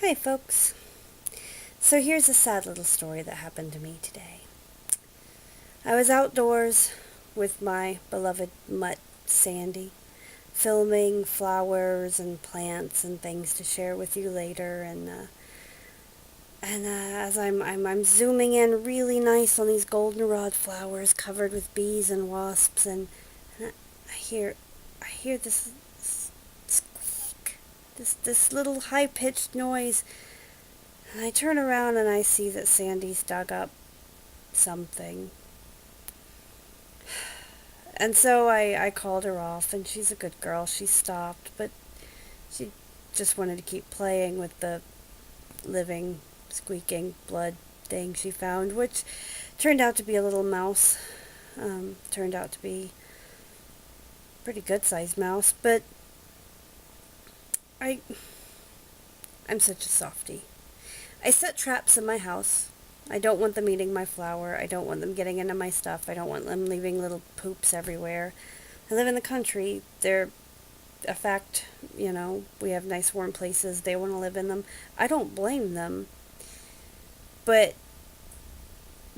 Hi, folks. So here's a sad little story that happened to me today. I was outdoors with my beloved mutt, Sandy, filming flowers and plants and things to share with you later. And as I'm zooming in really nice on these goldenrod flowers covered with bees and wasps, and I hear this squeak, this little high pitched noise. And I turn around and I see that Sandy's dug up something. And so I called her off, and she's a good girl. She stopped, but she just wanted to keep playing with the living, squeaking blood thing she found, which turned out to be a little mouse. Turned out to be a pretty good-sized mouse, but I, I'm such a softie. I set traps in my house. I don't want them eating my flour. I don't want them getting into my stuff. I don't want them leaving little poops everywhere. I live in the country. They're a fact, we have nice warm places. They want to live in them. I don't blame them. But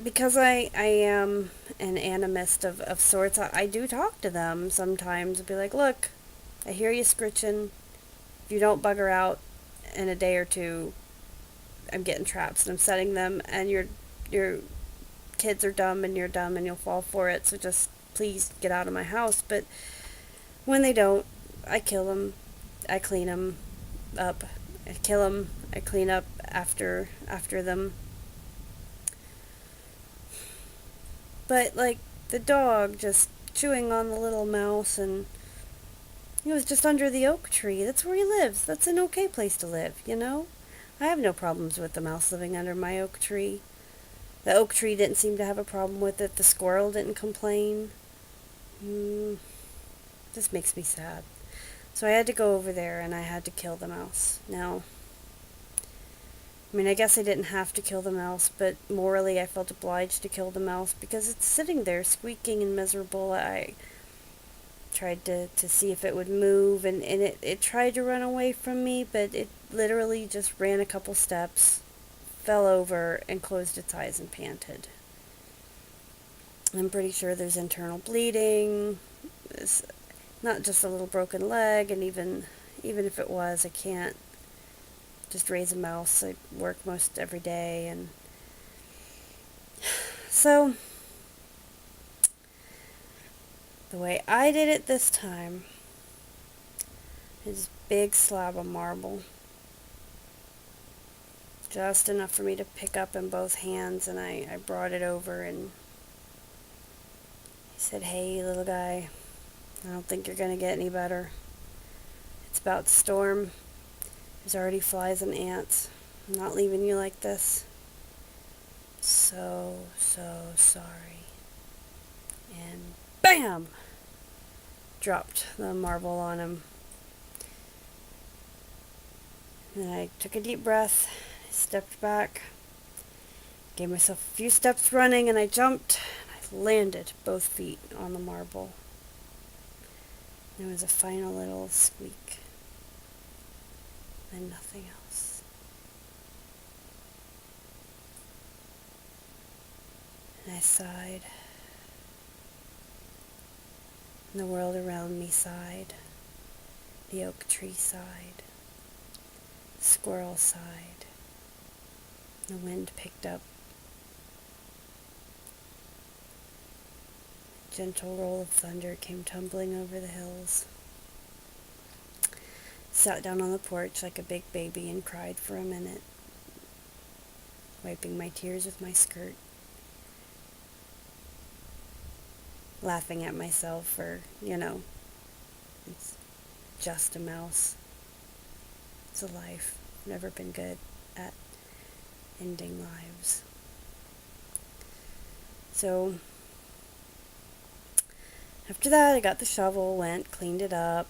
because I am an animist of sorts, I do talk to them sometimes. I'll be like, look, I hear you scritching. If you don't bugger out in a day or two, I'm getting traps and I'm setting them, and your kids are dumb and you're dumb and you'll fall for it, so just please get out of my house. But when they don't, I kill them. I clean them up. I kill them. I clean up after them. But like the dog just chewing on the little mouse, and he was just under the oak tree. That's where he lives. That's an okay place to live. I have no problems with the mouse living under my oak tree. The oak tree didn't seem to have a problem with it. The squirrel didn't complain. This makes me sad. So I had to go over there and I had to kill the mouse. Now, I guess I didn't have to kill the mouse, but morally I felt obliged to kill the mouse because it's sitting there squeaking and miserable. I tried to see if it would move, and it tried to run away from me, but it literally just ran a couple steps, fell over, and closed its eyes and panted. I'm pretty sure there's internal bleeding. It's not just a little broken leg, and even if it was, I can't just raise a mouse. I work most every day, and so the way I did it this time is a big slab of marble. Just enough for me to pick up in both hands, and I brought it over, and he said, "Hey, little guy, I don't think you're going to get any better. It's about to storm. There's already flies and ants. I'm not leaving you like this. So sorry." And BAM! Dropped the marble on him. And I took a deep breath, stepped back, gave myself a few steps running, and I jumped, and I landed both feet on the marble. There was a final little squeak, and nothing else. And I sighed. And the world around me sighed. The oak tree sighed. The squirrel sighed. The wind picked up. A gentle roll of thunder came tumbling over the hills. Sat down on the porch like a big baby and cried for a minute, wiping my tears with my skirt, laughing at myself for, it's just a mouse. It's a life. Never been good at ending lives. So after that, I got the shovel, went, cleaned it up,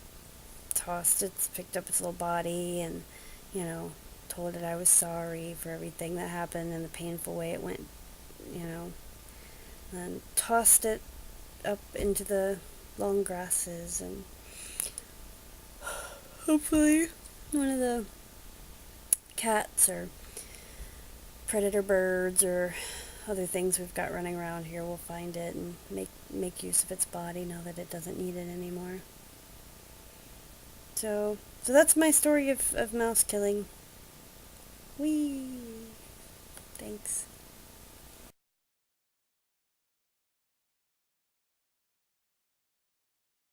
tossed it, picked up its little body, and, told it I was sorry for everything that happened and the painful way it went, and tossed it up into the long grasses, and hopefully one of the cats or predator birds or other things we've got running around here will find it and make use of its body now that it doesn't need it anymore. So that's my story of mouse killing. Whee! Thanks.